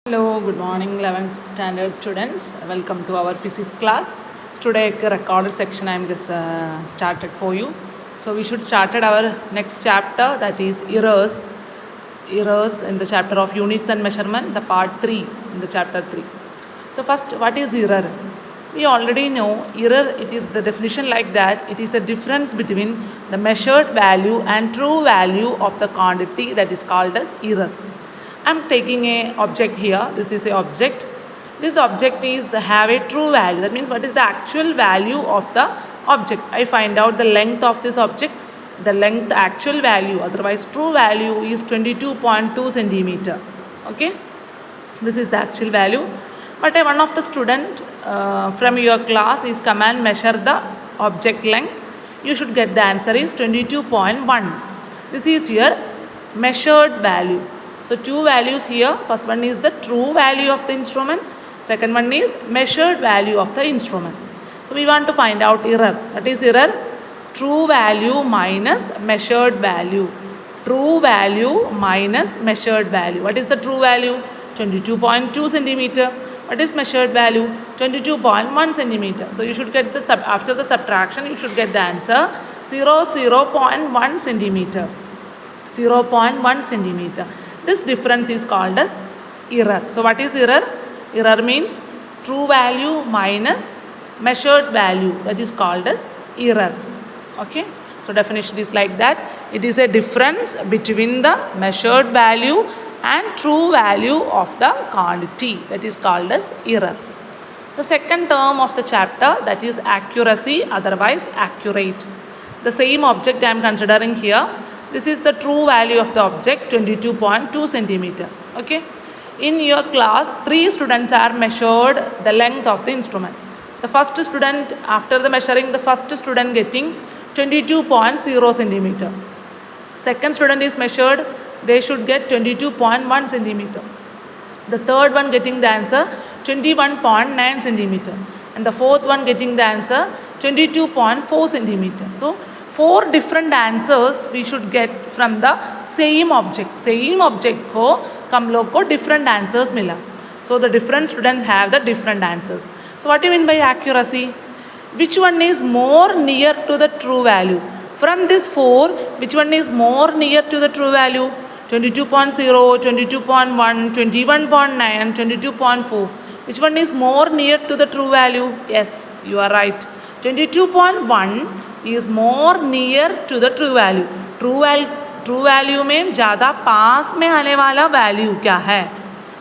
Hello, good morning 11th standard students. Welcome to our physics class. Today recorded section I am just started for you. So we should started our next chapter, that is errors in the chapter of units and measurement, the part 3 in the chapter 3. So first, what is error? We already know error, it is the definition like that. It is a difference between the measured value and true value of the quantity, that is called as error. I am taking a object here. This is a object. This object is have a true value. That means what is the actual value of the object. I find out the length of this object. The length actual value, otherwise true value, is 22.2 centimeter. Okay. This is the actual value. But one of the student from your class is come and measure the object length. You should get the answer is 22.1. This is your measured value. So two values here. First one is the true value of the instrument. Second one is measured value of the instrument. So we want to find out error. What is error? True value minus measured value. True value minus measured value. What is the true value? 22.2 centimeter. What is measured value? 22.1 centimeter. So you should get the after the subtraction you should get the answer 0.1 centimeter. 0.1 centimeter. This difference is called as error. So what is error? Error means true value minus measured value. That is called as error. Okay. So definition is like that. It is a difference between the measured value and true value of the quantity. That is called as error. The second term of the chapter, that is accuracy, otherwise accurate. The same object I am considering here. This is the true value of the object, 22.2 centimeter. Okay. In your class, 3 students are measured the length of the instrument. The first student, after the measuring, the first student getting 22.0 centimeter. Second student is measured, they should get 22.1 centimeter. The third one getting the answer 21.9 centimeter. And the fourth one getting the answer 22.4 centimeter. So 4 different answers we should get from the same object. Same object को हम लोग को different answers मिला. So the different students have the different answers. So what do you mean by accuracy? Which one is more near to the true value? From this 4, which one is more near to the true value? 22.0, 22.1, 21.9 and 22.4. Which one is more near to the true value? Yes, you are right. 22.1 is more near to the true value. True value में ज़्यादा पास में आने वाला value क्या है?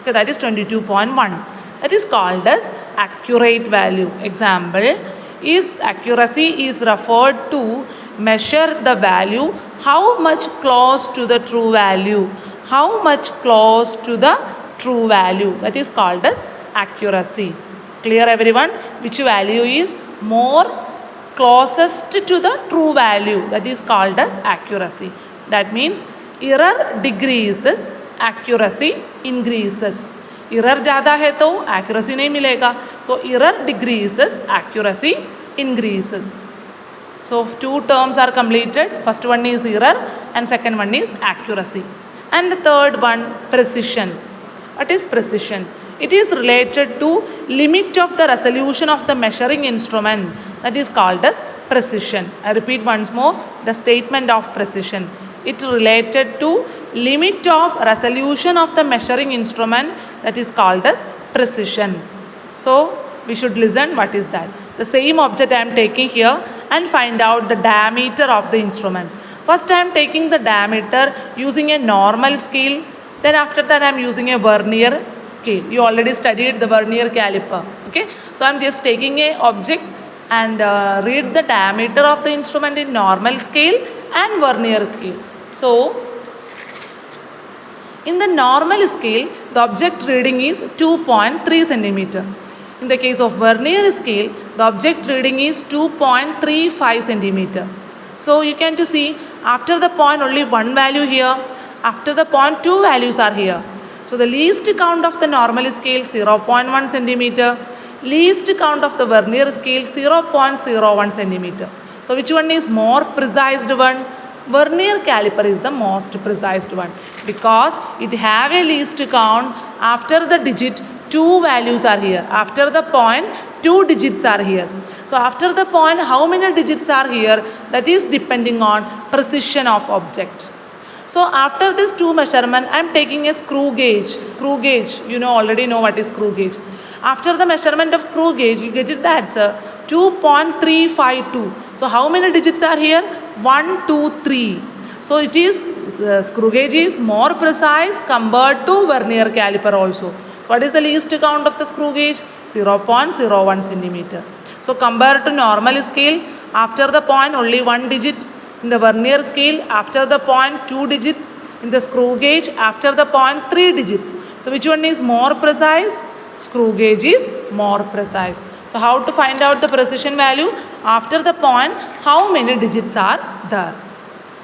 Okay, that is 22.1. That is called as accurate value. Example is accuracy is referred to measure the value how much close to the true value. How much close to the true value. That is called as accuracy. Clear everyone? Which value is more closest to the true value, that is called as accuracy. That means error decreases, accuracy increases. Error ज़्यादा है तो accuracy नहीं मिलेगा. So error decreases, accuracy increases. So 2 terms are completed. First one is error and second one is accuracy. And the third one, precision. What is precision? It is related to limit of the resolution of the measuring instrument. That is called as precision. I repeat once more the statement of precision. It related to limit of resolution of the measuring instrument. That is called as precision. So we should listen what is that. The same object I am taking here and find out the diameter of the instrument. First I am taking the diameter using a normal scale. Then after that I am using a vernier scale. You already studied the vernier caliper. Okay. So I am just taking a object and read the diameter of the instrument in normal scale and vernier scale. So in the normal scale, the object reading is 2.3 centimeter. In the case of vernier scale, the object reading is 2.35 centimeter. So you can to see after the point only one value here. After the point 2 values are here. So the least count of the normal scale 0.1 centimeter. Least count of the vernier scale 0.01 centimeter. So which one is more precise one? vernier caliper is the most precise one because it have a least count. After the digit, two values are here. After the point, two digits are here. So after the point, how many digits are here? That is depending on precision of object. So after this two measurement, I am taking a screw gauge. Screw gauge, you know, already know what is screw gauge. After the measurement of screw gauge, you get it the answer 2.352. So how many digits are here? 1, 2, 3. So it is screw gauge is more precise compared to vernier caliper also. So what is the least count of the screw gauge? 0.01 centimeter. So compared to normal scale, after the point only one digit. In the vernier scale, after the point 2 digits. In the screw gauge, after the point 3 digits. So which one is more precise? Screw gauge is more precise. So how to find out the precision value? After the point, how many digits are there?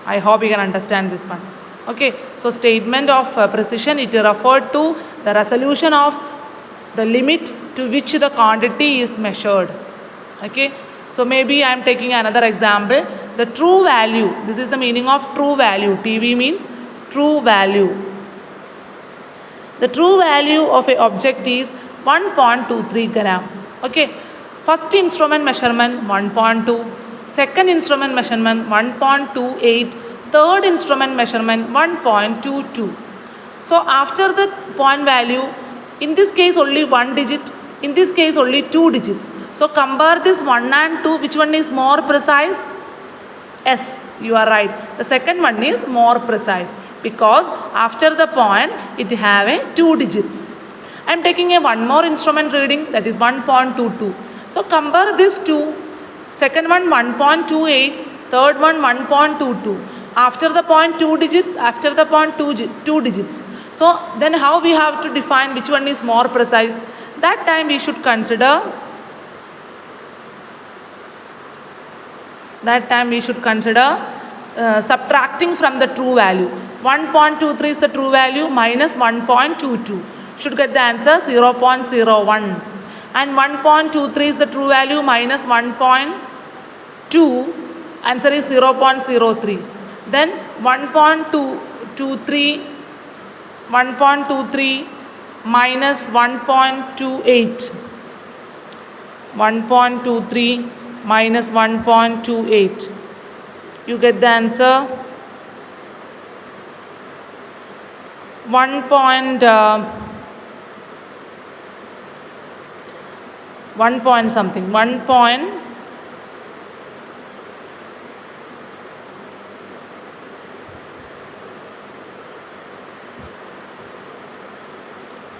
I hope you can understand this one. Okay, so statement of precision, it referred to the resolution of the limit to which the quantity is measured. Okay, so maybe I am taking another example. The true value, this is the meaning of true value. TV means true value. The true value of a object is 1.23 gram. Okay, first instrument measurement 1.2, second instrument measurement 1.28, third instrument measurement 1.22. So after the point value, in this case only one digit, in this case only two digits. So compare this 1 and 2, which one is more precise? Yes, you are right. The second one is more precise because after the point it have a 2 digits. I am taking a one more instrument reading, that is 1.22. So compare these two. Second one 1.28, third one 1.22. After the point 2 digits, after the point 2 digits. So then how we have to define which one is more precise? That time we should consider subtracting from the true value. 1.23 is the true value minus 1.22. Should get the answer 0.01. And 1.23 is the true value minus 1.2. Answer is 0.03. Then 1.23 minus 1.28. 1.23 minus 1.28. You get the answer 1 point something, 1.9.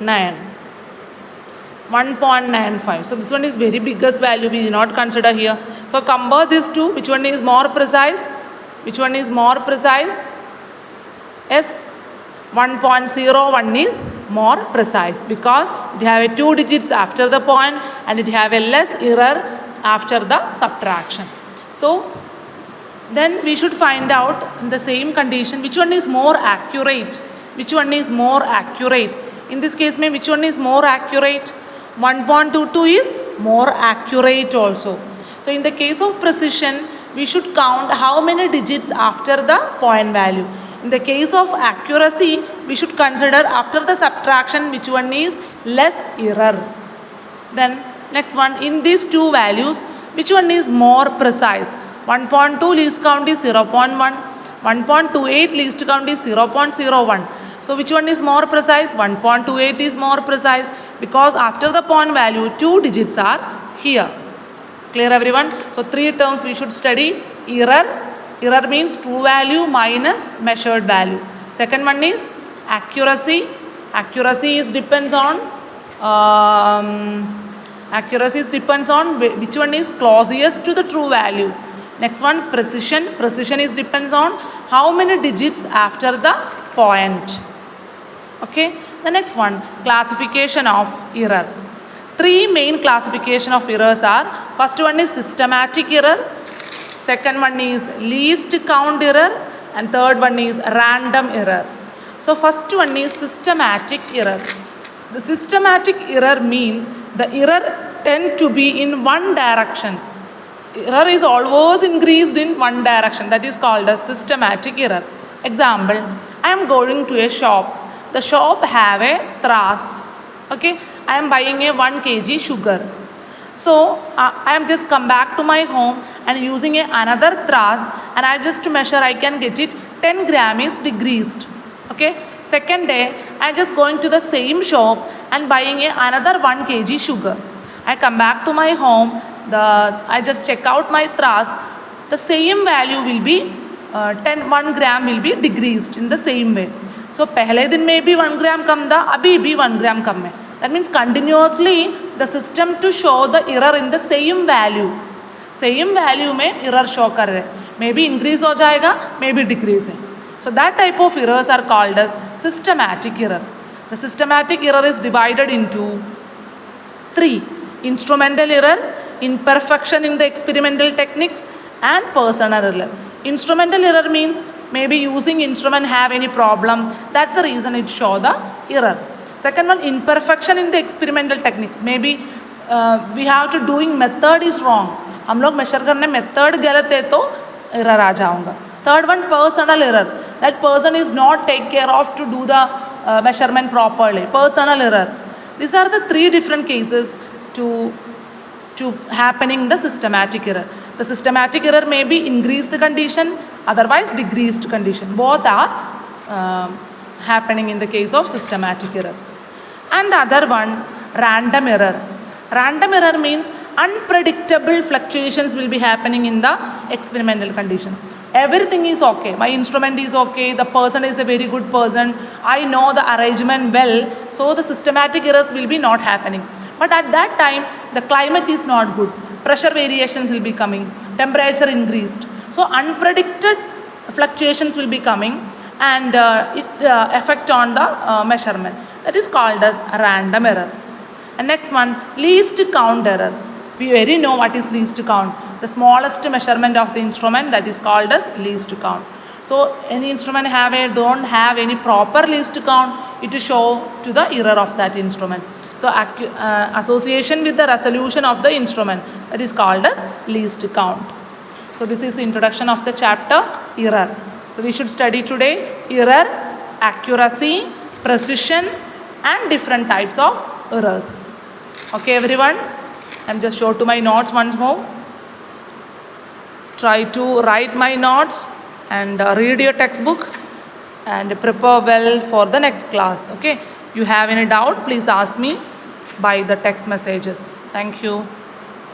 Nine. 1.95. So this one is very biggest value, we did not consider here. So compare these two, which one is more precise? Which one is more precise? Yes, 1.01 is more precise because it have a 2 digits after the point and it have a less error after the subtraction. So then we should find out in the same condition which one is more accurate. Which one is more accurate? In this case, which one is more accurate? 1.22 is more accurate also. So in the case of precision, we should count how many digits after the point value. In the case of accuracy, we should consider after the subtraction which one is less error. Then next one, in these two values, which one is more precise? 1.2 least count is 0.1, 1.28 least count is 0.01. So which one is more precise? 1.28 is more precise because after the point value 2 digits are here. Clear everyone? So three terms we should study. Error. Error means true value minus measured value. Second one is accuracy. Accuracy is depends on which one is closest to the true value. Next one, precision. Precision is depends on how many digits after the point. Okay. The next one, classification of error. Three main classification of errors are, first one is systematic error, second one is least count error, and third one is random error. So first one is systematic error. The systematic error means the error tend to be in one direction. Error is always increased in one direction. That is called as systematic error. Example, I am going to a shop. The shop have a tras. Okay, I am buying a 1 kg sugar. So I am just come back to my home and using another tras, and I just to measure I can get it 10 gram is decreased. Okay, second day I am just going to the same shop and buying another 1 kg sugar. I come back to my home, I just check out my tras, the same value will be 1 gram will be decreased in the same way. So पहले दिन में भी 1 gram कम था, अभी भी 1 gram कम है. That means continuously the system to show the error in the same value. Same value में error show कर रहे हैं. Maybe increase हो जाएगा, maybe decrease है. So that type of errors are called as systematic error. The systematic error is divided into 3. Instrumental error, imperfection in the experimental techniques, and personal error. Instrumental error means maybe using instrument have any problem. That's the reason it show the error. Second one, imperfection in the experimental techniques. Maybe we have to doing method is wrong. हम लोग measure करने method गलत है तो error आ जाऊँगा. Third one, personal error. That person is not take care of to do the measurement properly. Personal error. These are the 3 different cases to happening the systematic error. The systematic error may be increased condition, otherwise decreased condition. Both are happening in the case of systematic error. And the other one, random error. Random error means unpredictable fluctuations will be happening in the experimental condition. Everything is okay. My instrument is okay. The person is a very good person. I know the arrangement well. So the systematic errors will be not happening. But at that time, the climate is not good. Pressure variations will be coming. Temperature increased. So unpredicted fluctuations will be coming, and it affect on the measurement. That is called as random error. And next one, least count error. We already know what is least count. The smallest measurement of the instrument, that is called as least count. So any instrument don't have any proper least count, it will show to the error of that instrument. So association with the resolution of the instrument, that is called as least count. So this is the introduction of the chapter error. So we should study today error, accuracy, precision, and different types of errors. Okay everyone, I'm just show to my notes once more. Try to write my notes and read your textbook and prepare well for the next class. Okay, you have any doubt, please ask me by the text messages. Thank you.